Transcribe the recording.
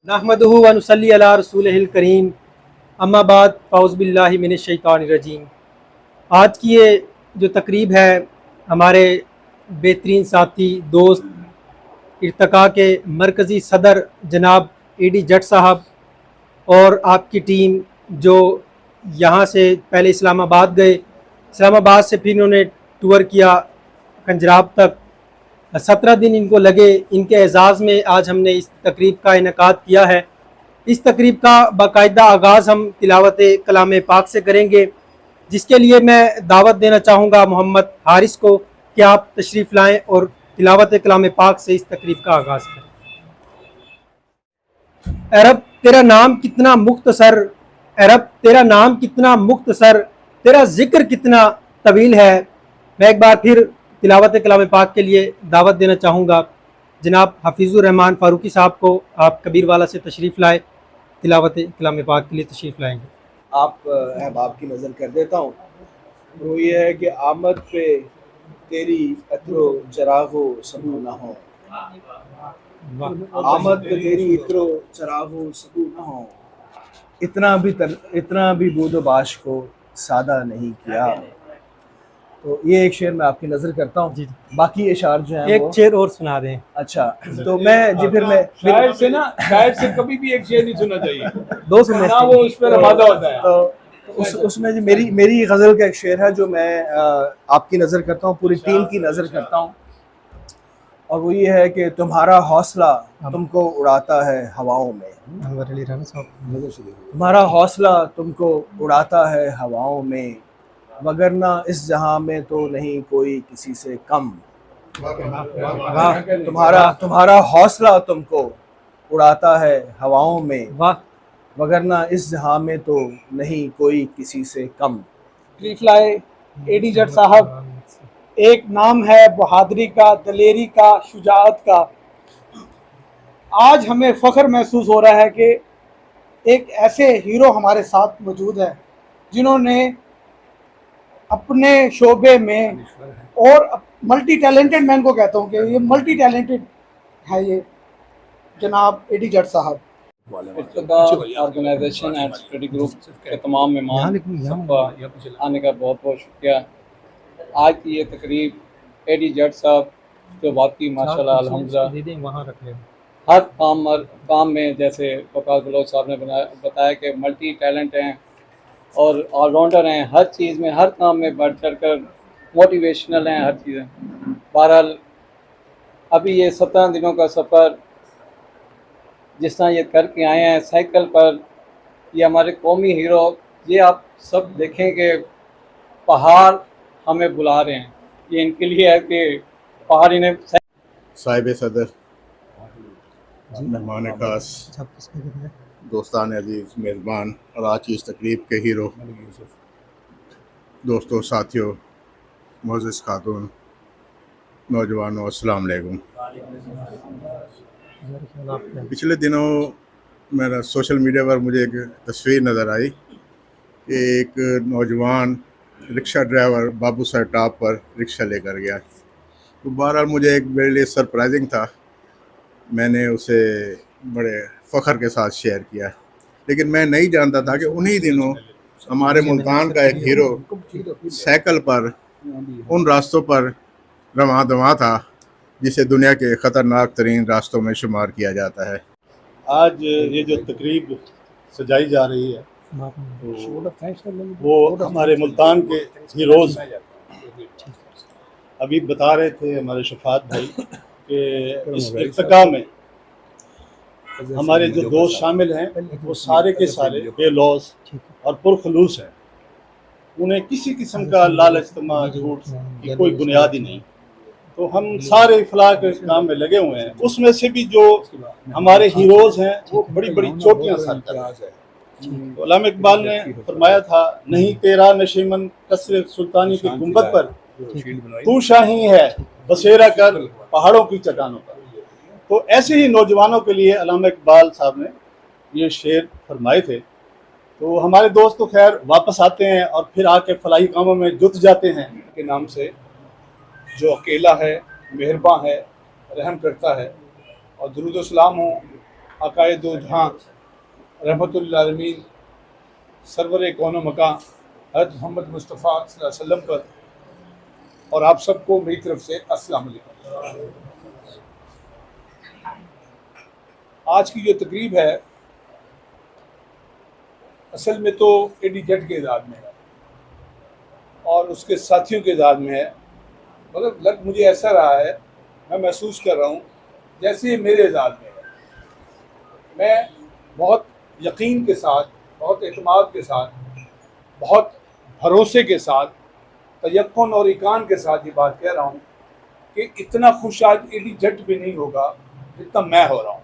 नहमदुहु व नुसल्ली अला रसूलिहिल करीम अम्मा बाद फ़ौज़ बिल्लाहि मिनश शैतानिर रजीम। आज की ये जो तकरीब है हमारे बेहतरीन साथी दोस्त इर्तका के मरकज़ी सदर जनाब एडी जट साहब और आपकी टीम जो यहाँ से पहले इस्लामाबाद गए, इस्लामाबाद से फिर इन्होंने टूर किया पंजाब तक, 17 दिन इनको लगे। इनके एजाज़ में आज हमने इस तकरीब का इनेकाद किया है। इस तकरीब का बाकायदा आगाज़ हम तिलावत कलाम पाक से करेंगे, जिसके लिए मैं दावत देना चाहूँगा मोहम्मद हारिस को कि आप तशरीफ़ लाएँ और तिलावत कलाम पाक से इस तकरीब का आगाज़ करें। अरब तेरा नाम कितना मुख्तसर, अरब तेरा नाम कितना मुख्तसर, तेरा जिक्र कितना तवील है। मैं एक बार फिर तिलावत कलाम पाक के लिए दावत देना चाहूँगा जनाब हफीज़ुर रहमान फ़ारूकी साहब को। आप कबीर वाला से तशरीफ़ लाए, तिलावत कलाम पाक के लिए तशरीफ़ लाएंगे। आप अहबाब की नज़र कर देता हूँ। वो ये है कि आमद पे तेरी इत्रो चरागो सबू न हो, आमद पे तेरी इत्रो चरागो सबू न हो, इतना भी बूदो बाश को सादा नहीं किया। तो ये एक शेर मैं आपकी नज़र करता हूँ जी। बाकी इशार जो है एक शेर और सुना दें। अच्छा, तो मैं जी फिर मैं शायद से कभी भी एक शेर नहीं सुनना चाहिए, दो सुनने ना वो उस पर आमादा होता है। तो उसमें जी मेरी गज़ल का एक शेर है जो मैं आपकी नज़र करता हूँ, पूरी टीम की नज़र करता हूँ, और वो ये है कि तुम्हारा हौसला तुमको उड़ाता है हवाओं में, तुम्हारा हौसला तुमको उड़ाता है हवाओं में, वगरना इस जहां में तो नहीं कोई किसी से कम। तुम्हारा हौसला तुमको उड़ाता है हवाओं में, वगरना इस जहां में तो नहीं कोई किसी से कम। रिफ्लाई एडी जट साहब, एक नाम है बहादुरी का, दलेरी का, शुजाअत का। आज हमें फ़ख्र महसूस हो रहा है कि एक ऐसे हीरो हमारे साथ मौजूद है जिन्होंने अपने शोबे में, और मल्टी टैलेंटेड, मैं इनको कहता हूँ कि ये मल्टी टैलेंटेड है, ये जनाब एडी जट साहब। ऑर्गेनाइजेशन एंड स्टडी ग्रुप के तमाम मेहमान सबका आने का बहुत बहुत शुक्रिया। आज की ये तकरीब एडी जट साहब जो वाकई माशाल्लाह अल्हम्दुलिल्लाह हर काम में, जैसे वकार बलोच साहब ने बताया कि मल्टी टैलेंट हैं और ऑलराउंडर हैं, हर चीज़ में, हर काम में बढ़ चढ़ कर मोटिवेशनल हैं, हर चीज़ें। बहरहाल अभी ये 17 दिनों का सफ़र जिस तरह ये करके आए हैं साइकिल पर, ये हमारे कौमी हीरो, ये आप सब देखें कि पहाड़ हमें बुला रहे हैं। ये इनके लिए है कि पहाड़ इन्हें साहिब सदर, मेहमान खास, दोस्तान अजीज़, मेज़बान और आज की इस तकरीब के हीरो, दोस्तों, साथियों, मोअज़्ज़िज़ खातून, नौजवानों, अस्सलाम वालेकुम। पिछले दिनों मेरा सोशल मीडिया पर मुझे एक तस्वीर नज़र आई कि एक नौजवान रिक्शा ड्राइवर बाबू सर टॉप पर रिक्शा लेकर गया। तो बहरहाल मुझे एक मेरे लिए सरप्राइजिंग था, मैंने उसे बड़े फ़ख्र के साथ शेयर किया, लेकिन मैं नहीं जानता था कि उन्हीं दिनों हमारे मुल्तान का एक हीरो साइकिल पर उन रास्तों पर रवां दवां था जिसे दुनिया के ख़तरनाक तरीन रास्तों में शुमार किया जाता है। आज ये जो तकरीब सजाई जा रही है तो वो हमारे मुल्तान के हीरोज़ हैं। अभी बता रहे थे हमारे शफात भाई कि इस इर्तिका में हमारे जो दोस्त शामिल हैं वो सारे के सारे बेलौस और पुरखलूस हैं, उन्हें किसी किस्म का लालच तमा झूठ की कोई बुनियाद ही नहीं। तो हम सारे इफलाह के काम में लगे हुए हैं। उसमें से भी जो हमारे हीरोज़ हैं वो बड़ी बड़ी चोटियाँ सर कर हैं। तो अल्लामा इकबाल ने फरमाया था, नहीं तेरा नशीमन कसरे सुल्तानी की गुंबद पर, तू शाही है बसेरा कर पहाड़ों की चट्टानों पर। तो ऐसे ही नौजवानों के लिए अल्लामा इकबाल साहब ने ये शेर फरमाए थे। तो हमारे दोस्त तो खैर वापस आते हैं और फिर आके फलाही कामों में जुट जाते हैं के नाम से, जो अकेला है, मेहरबान है, रहम करता है। और दुरूद सलाम हो आकाए दो जहां रहमतुल आलमीन सरवर कौनो मकां हज़रत मोहम्मद मुस्तफ़ा सल्लल्लाहु अलैहि वसल्लम पर और आप सबको मेरी तरफ से अस्सलाम वालेकुम। आज की जो तकरीब है असल में तो एडी जट के इजाज़ में है और उसके साथियों के इजाज़ में है, मतलब लग मुझे ऐसा रहा है, मैं महसूस कर रहा हूँ जैसे ये मेरे इजाज़ में है। मैं बहुत यकीन के साथ, बहुत एतमाद के साथ, बहुत भरोसे के साथ, तयक्कुन और ईकान के साथ ये बात कह रहा हूँ कि इतना खुश आज एडी जट भी नहीं होगा जितना मैं हो रहा हूँ।